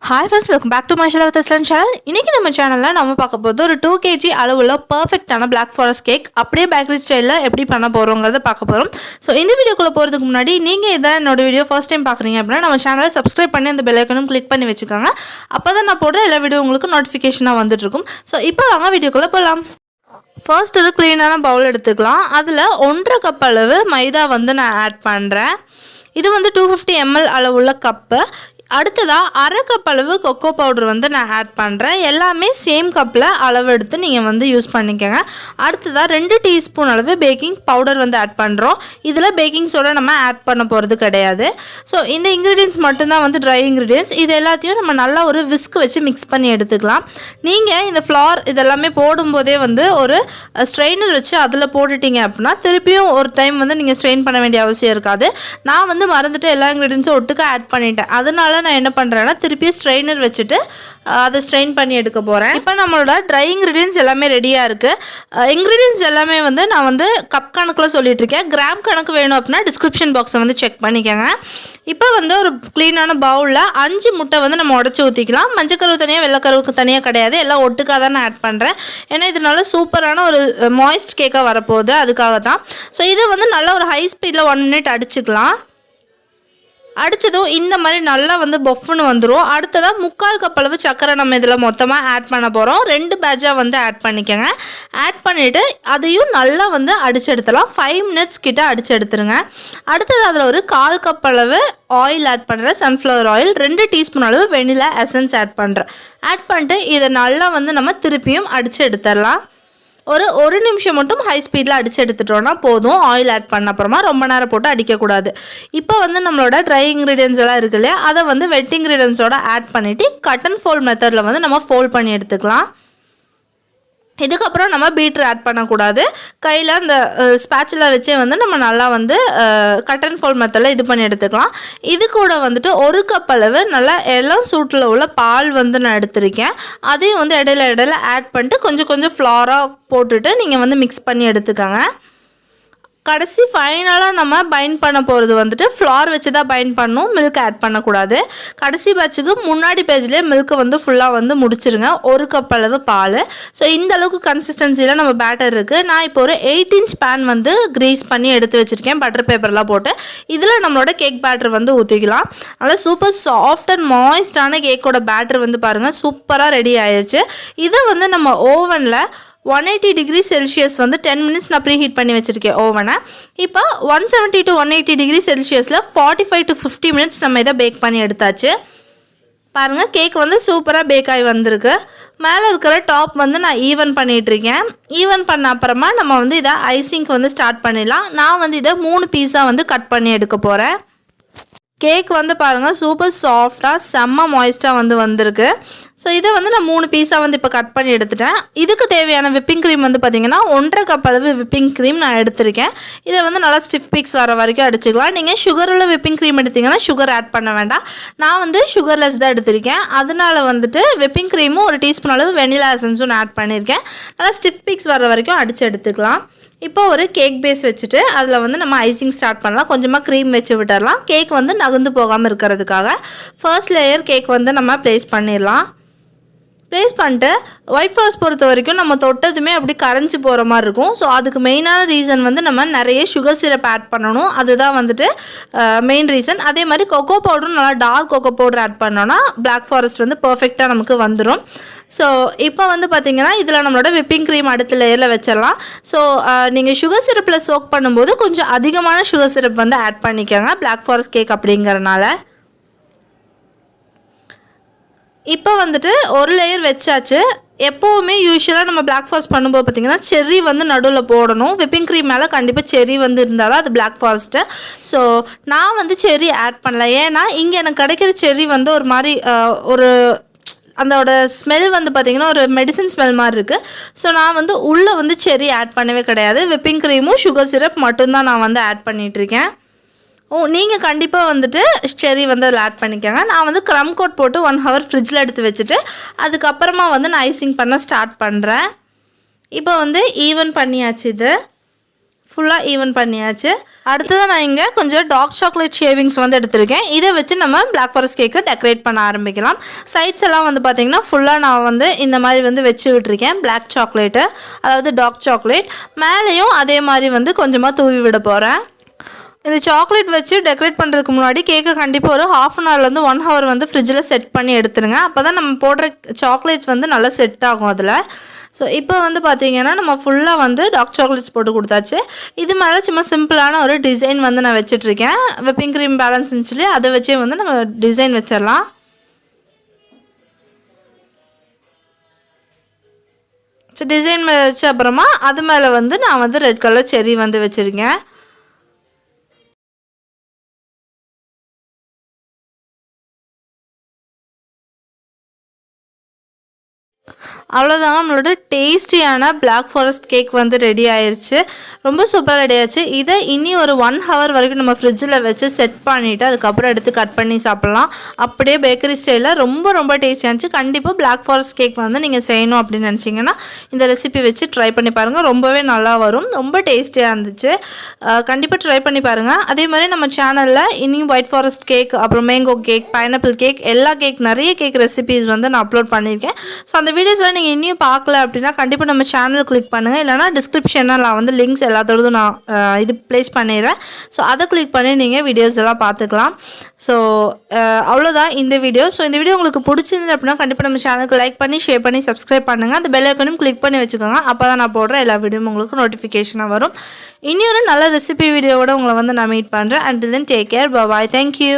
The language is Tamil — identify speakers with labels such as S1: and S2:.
S1: Hi friends, welcome back to my channel. இன்னைக்கு நம்ம சேனல்ல நம்ம பார்க்க போறது ஒரு 2 kg அளவுள்ள பெர்ஃபெக்ட்டான Black Forest கேக் அப்படியே பேக்கரி ஸ்டைல்ல எப்படி பண்ண போறோம்ங்கறத பார்க்க போறோம். சோ இந்த வீடியோக்குள்ள போறதுக்கு முன்னாடி நீங்க என்னோட வீடியோ ஃபர்ஸ்ட் டைம் பார்க்கறீங்க அப்படினா நம்ம சேனலை Subscribe பண்ணி அந்த பெல் ஐகானும் கிளிக் பண்ணி வெச்சுக்கோங்க. அப்பதான் நான் போடுற எல்லா வீடியோ உங்களுக்கு நோட்டிஃபிகேஷனா வந்துட்டு இருக்கும். சோ இப்போ வாங்க வீடியோக்குள்ள போலாம். ஃபர்ஸ்ட் ஒரு க்ளீனான பவுல் எடுத்துக்கலாம். அதுல 1.5 கப் அளவு மைதா வந்து நான் ஆட் பண்றேன். இது வந்து 250 ml அளவுள்ள கப். அடுத்ததா 1/2 கப் அளவு கொக்கோ பவுடர் வந்து நான் ஆட் பண்றேன். எல்லாமே சேம் கப்ல அளவு எடுத்து நீங்க வந்து யூஸ் பண்ணிக்கங்க. அடுத்ததா 2 டீஸ்பூன் அளவு பேக்கிங் பவுடர் வந்து ஆட் பண்றோம். இதுல பேக்கிங் சோடா நம்ம ஆட் பண்ண போறது கிடையாது. சோ இந்த ingredients மட்டும் தான் வந்து dry ingredients. இது எல்லாத்தையும் நம்ம நல்லா ஒரு whisk வச்சு mix பண்ணி எடுத்துக்கலாம். நீங்க இந்த flour இதெல்லாம் போடும்போதே வந்து ஒரு strainer வச்சு அதுல போட்டுட்டீங்க அப்படினா திருப்பியும் ஒரு டைம் வந்து நீங்க strain பண்ண வேண்டிய அவசியம் இருக்காது. நான் வந்து மறந்துட்டு எல்லா ingredients ஒட்டுக்க ஆட் பண்ணிட்டேன். அதனால நான் என்ன பண்றேன்னா திருப்பி ஸ்ட்ரெயினர் வச்சிட்டு அதை ஸ்ட்ரெயின் பண்ணி எடுக்க போறேன். இப்போ நம்மளோட ட்ரை ingredients எல்லாமே ரெடியா இருக்கு. ingredients எல்லாமே வந்து நான் வந்து கப் கணக்குல சொல்லிட்டு இருக்கேன். கிராம் கணக்கு வேணும் அப்படினா டிஸ்கிரிப்ஷன் பாக்ஸை வந்து செக் பண்ணிக்கங்க. இப்போ வந்து ஒரு க்ளீனான பவுல்ல 5 முட்டை வந்து நம்ம உடைச்சு ஊத்திக்கலாம். மஞ்சள் கருவு தனியா வெள்ளை கருவுக்கு தனியா கிடையாது. எல்லாம் ஒட்டுக்கா தான் நான் ஆட் பண்றேன். ஏன்னா இதனால சூப்பரான ஒரு மாய்ஸ்ட் கேக்கா வரப்போகுது. அதுக்காக தான். ஸோ இது வந்து நல்லா ஒரு ஹை ஸ்பீட்ல 1 மினிட் அடிச்சுக்கலாம். அடிச்சதும் இந்த மாதிரி நல்லா வந்து பஃப்னு வந்துரும். அடுத்ததா 3/4 கப் அளவு சக்கரை நம்ம இதில் மொத்தமாக ஆட் பண்ண போகிறோம். 2 பேட்சாக வந்து ஆட் பண்ணிக்கோங்க. ஆட் பண்ணிவிட்டு அதையும் நல்லா வந்து அடிச்சு எடுத்துலாம். 5 மினிட்ஸ் கிட்ட அடிச்சு எடுத்துருங்க. அடுத்தது அதில் ஒரு 1/4 கப் அளவு ஆயில் ஆட் பண்ணுறேன். Sunflower oil. 2 டீஸ்பூன் அளவு வெனிலா எசன்ஸ் ஆட் பண்ணுறேன். ஆட் பண்ணிட்டு இதை நல்லா வந்து நம்ம திருப்பியும் அடித்து எடுத்துடலாம். ஒரு நிமிஷம் மட்டும் ஹை ஸ்பீடில் அடித்து எடுத்துட்டோன்னா போதும். ஆயில் ஆட் பண்ண அப்புறமா ரொம்ப நேரம் போட்டு அடிக்கக்கூடாது. இப்போ வந்து நம்மளோட ட்ரை இன்க்ரீடியன்ஸ் எல்லாம் இருக்கு இல்லையா, அதை வந்து வெட் இன்க்ரீடியன்ஸோட ஆட் பண்ணிவிட்டு கட் அண்ட் ஃபோல்ட் மெத்தடில் வந்து நம்ம ஃபோல்ட் பண்ணி எடுத்துக்கலாம். இதுக்கப்புறம் நம்ம பீட்டர் ஆட் பண்ணக்கூடாது. கையில் அந்த ஸ்பேச்சுலா வச்சே வந்து நம்ம நல்லா வந்து கட் அண்ட் ஃபோல்ட் மெத்தடில் இது பண்ணி எடுத்துக்கலாம். இது கூட வந்துட்டு 1 கப் அளவு நல்லா எல்லாம் சூட்டில் உள்ள பால் வந்து நான் எடுத்திருக்கேன். அதையும் வந்து இடையில ஆட் பண்ணிட்டு கொஞ்சம் கொஞ்சம் ஃப்ளாராக போட்டுட்டு நீங்கள் வந்து மிக்ஸ் பண்ணி எடுத்துக்கோங்க. கடைசி ஃபைனலாக நம்ம பைண்ட் பண்ண போகிறது வந்துட்டு ஃப்ளார் வச்சு தான் பைண்ட் பண்ணணும். மில்க் ஆட் பண்ணக்கூடாது. கடைசி பேட்சுக்கு முன்னாடி பேஜ்லேயே மில்க்கு வந்து ஃபுல்லாக வந்து முடிச்சிருங்க. 1 கப் அளவு பால். ஸோ இந்த அளவுக்கு கன்சிஸ்டன்சியில் நம்ம பேட்டர் இருக்குது. நான் இப்போ ஒரு 8 inch பேன் வந்து க்ரீஸ் பண்ணி எடுத்து வச்சுருக்கேன். பட்டர் பேப்பர்லாம் போட்டு இதில் நம்மளோட கேக் பேட்டர் வந்து ஊற்றிக்கலாம். அதனால் சூப்பர் சாஃப்ட் அண்ட் மாய்ஸ்டான கேக்கோட பேட்டர் வந்து பாருங்கள் சூப்பராக ரெடி ஆயிடுச்சு. இதை வந்து நம்ம ஓவனில் 180 டிகிரி செல்சியஸ் வந்து 10 மினிட்ஸ் நான் ப்ரீ ஹீட் பண்ணி வச்சுருக்கேன் ஓவனை. இப்போ 170 to 180 டிகிரி செல்சியஸில் 45 to 50 மினிட்ஸ் நம்ம இதை பேக் பண்ணி எடுத்தாச்சு. பாருங்கள் கேக் வந்து சூப்பராக பேக் ஆகி வந்திருக்கு. மேலே இருக்கிற டாப் வந்து நான் ஈவன் பண்ணிகிட்ருக்கேன். ஈவன் பண்ண அப்புறமா நம்ம வந்து இதை ஐசிங்க்கு வந்து ஸ்டார்ட் பண்ணிடலாம். நான் வந்து இதை 3 பீஸாக வந்து கட் பண்ணி எடுக்க போகிறேன். கேக் வந்து பாருங்கள் சூப்பர் சாஃப்டாக செம்ம மாய்ஸ்டாக வந்து வந்திருக்கு. ஸோ இதை வந்து நான் 3 பீஸாக வந்து இப்போ கட் பண்ணி எடுத்துட்டேன். இதுக்கு தேவையான விப்பிங் க்ரீம் வந்து பார்த்திங்கன்னா 1.5 கப் அளவு விப்பிங் க்ரீம் நான் எடுத்திருக்கேன். இதை வந்து நல்லா ஸ்டிஃப் பீக்ஸ் வர வரைக்கும் அடிச்சுக்கலாம். நீங்கள் சுகரில் விப்பிங் க்ரீம் எடுத்திங்கன்னா சுகர் ஆட் பண்ண வேண்டாம். நான் வந்து சுகர்லெஸ் தான் எடுத்திருக்கேன். அதனால வந்துட்டு விப்பிங் க்ரீமும் 1 டீஸ்பூன் அளவு வெனிலா எசன்ஸும் நான் ஆட் பண்ணியிருக்கேன். நல்லா ஸ்டிஃப் பீக்ஸ் வர வரைக்கும் அடித்து எடுத்துக்கலாம். இப்போ ஒரு கேக் பேஸ் வச்சுட்டு அதில் வந்து நம்ம ஐசிங் ஸ்டார்ட் பண்ணலாம். கொஞ்சமாக க்ரீம் வச்சு விட்டுடலாம். கேக் வந்து நகர்ந்து போகாமல் இருக்கிறதுக்காக ஃபர்ஸ்ட் லேயர் கேக் வந்து நம்ம ப்ளேஸ் பண்ணிடலாம். ப்ளேஸ் பண்ணிட்டு ஒயிட் ஃபாரஸ்ட் பொறுத்த வரைக்கும் நம்ம தொட்டதுமே அப்படி கரைஞ்சி போகிற மாதிரி இருக்கும். ஸோ அதுக்கு மெயினான ரீசன் வந்து நம்ம நிறைய சுகர் சிரப் ஆட் பண்ணணும். அதுதான் வந்துட்டு மெயின் ரீசன். அதே மாதிரி கொக்கோ பவுடரும் நல்லா டார்க் கொக்கோ பவுடர் ஆட் பண்ணோன்னா பிளாக் ஃபாரஸ்ட் வந்து பர்ஃபெக்டாக நமக்கு வந்துடும். ஸோ இப்போ வந்து பார்த்திங்கன்னா இதில் நம்மளோட விப்பிங் க்ரீம் அடுத்த லேயரில் வச்சிடலாம். ஸோ நீங்கள் சுகர் சிரப்பில் சோக் பண்ணும்போது கொஞ்சம் அதிகமான சுகர் சிரப் வந்து ஆட் பண்ணிக்கோங்க பிளாக் ஃபாரஸ்ட் கேக் அப்படிங்கிறனால. இப்போ வந்துட்டு ஒரு லேயர் வச்சாச்சு. எப்போவுமே யூஸ்வலாக நம்ம பிளாக் ஃபாரஸ்ட் பண்ணும்போது பார்த்திங்கன்னா செர்ரி வந்து நடுவில் போடணும். விப்பிங் க்ரீம் மேலே கண்டிப்பாக செர்ரி வந்து இருந்தாலும் அது பிளாக் ஃபாரஸ்ட்டு. ஸோ நான் வந்து செர்ரி ஆட் பண்ணல. ஏன்னா இங்கே எனக்கு கிடைக்கிற செர்ரி வந்து ஒரு மாதிரி ஒரு அதோட ஸ்மெல் வந்து பார்த்திங்கன்னா ஒரு மெடிசன் ஸ்மெல் மாதிரி இருக்குது. ஸோ நான் வந்து உள்ளே வந்து செர்ரி ஆட் பண்ணவே கிடையாது. விப்பிங் க்ரீமும் சுகர் சிரப் மட்டும்தான் நான் வந்து ஆட் பண்ணிகிட்ருக்கேன். நீங்கள் கண்டிப்பாக வந்துட்டு செர்ரி வந்து அதில் ஆட் பண்ணிக்கோங்க. நான் வந்து க்ரம் கோட் போட்டு 1 hour ஃப்ரிட்ஜில் எடுத்து வச்சுட்டு அதுக்கப்புறமா வந்து நான் ஐசிங் பண்ண ஸ்டார்ட் பண்ணுறேன். இப்போ வந்து ஈவன் பண்ணியாச்சு. இது ஃபுல்லாக ஈவன் பண்ணியாச்சு. அடுத்ததான் நான் இங்கே கொஞ்சம் டார்க் சாக்லேட் ஷேவிங்ஸ் வந்து எடுத்திருக்கேன். இதை வச்சு நம்ம பிளாக் ஃபாரஸ்ட் கேக்கு டெக்கரேட் பண்ண ஆரம்பிக்கலாம். சைட்ஸ் எல்லாம் வந்து பார்த்திங்கன்னா ஃபுல்லாக நான் வந்து இந்த மாதிரி வந்து வச்சு விட்டுருக்கேன் பிளாக் சாக்லேட்டு, அதாவது டார்க் சாக்லேட். மேலேயும் அதே மாதிரி வந்து கொஞ்சமாக தூவி விட போகிறேன். இந்த சாக்லேட் வச்சு டெக்கரேட் பண்ணுறதுக்கு முன்னாடி கேக்கை கண்டிப்பாக ஒரு 1/2 hourலேருந்து 1 hour வந்து ஃப்ரிட்ஜில் செட் பண்ணி எடுத்துருங்க. அப்போ தான் நம்ம போடுற சாக்லேட்ஸ் வந்து நல்லா செட் ஆகும் அதில். ஸோ இப்போ வந்து பார்த்திங்கன்னா நம்ம ஃபுல்லாக வந்து டார்க் சாக்லேட்ஸ் போட்டு கொடுத்தாச்சு. இது மேலே சும்மா சிம்பிளான ஒரு டிசைன் வந்து நான் வச்சிட்ருக்கேன். விப்பிங் க்ரீம் பேலன்ஸ்னு சொல்லி அதை வச்சே வந்து நம்ம டிசைன் வச்சிடலாம். ஸோ டிசைன் வச்ச அப்புறமா அது மேலே வந்து நான் வந்து ரெட் கலர் செர்ரி வந்து வச்சுருக்கேன். அவ்வளோதாங்க, நம்மளோட டேஸ்டியான பிளாக் ஃபாரஸ்ட் கேக் வந்து ரெடி ஆயிடுச்சு. ரொம்ப சூப்பராக ரெடி ஆயிடுச்சு. இதை இனி ஒரு 1 hour வரைக்கும் நம்ம ஃப்ரிட்ஜில் வச்சு செட் பண்ணிவிட்டு அதுக்கப்புறம் எடுத்து கட் பண்ணி சாப்பிட்லாம். அப்படியே பேக்கரி ஸ்டைலில் ரொம்ப ரொம்ப டேஸ்டியாக இருந்துச்சு. கண்டிப்பாக பிளாக் ஃபாரஸ்ட் கேக் வந்து நீங்கள் செய்யணும் அப்படின்னு நினச்சிங்கன்னா இந்த ரெசிபி வச்சு ட்ரை பண்ணி பாருங்கள். ரொம்பவே நல்லா வரும், ரொம்ப டேஸ்டியாக இருந்துச்சு. கண்டிப்பாக ட்ரை பண்ணி பாருங்கள். அதே மாதிரி நம்ம சேனலில் இனியும் ஒயிட் ஃபாரஸ்ட் கேக், அப்புறம் மேங்கோ கேக், பைனாப்பிள் கேக், எல்லா கேக், நிறைய கேக் ரெசிபிஸ் வந்து நான் அப்லோட் பண்ணியிருக்கேன். ஸோ அந்த வீடியோஸ்லாம் நீங்கள் இன்னும் பார்க்கல அப்படின்னா கண்டிப்பாக நம்ம சேனல் கிளிக் பண்ணுங்கள். இல்லைனா டிஸ்கிரிப்ஷனில் நான் வந்து லிங்க்ஸ் எல்லாத்தோடதும் நான் இது ப்ளேஸ் பண்ணிடுறேன். ஸோ அதை கிளிக் பண்ணி நீங்கள் வீடியோஸ் எல்லாம் பார்த்துக்கலாம். ஸோ அவ்வளோதான் இந்த வீடியோ. ஸோ இந்த வீடியோ உங்களுக்கு பிடிச்சிருந்து அப்படின்னா கண்டிப்பாக நம்ம சேனலுக்கு லைக் பண்ணி, ஷேர் பண்ணி, சப்ஸ்கிரைப் பண்ணுங்கள். அந்த பெல் ஐக்கனையும் கிளிக் பண்ணி வச்சுக்கோங்க. அப்போ தான் நான் போடுற எல்லா வீடியோவும் உங்களுக்கு நோட்டிஃபிகேஷனாக வரும். இனி ஒரு நல்ல ரெசிபி வீடியோவோட உங்களை வந்து நான் மீட் பண்ணுறேன். அண்டில் தென் டேக் கேர், பாய், தேங்க்யூ.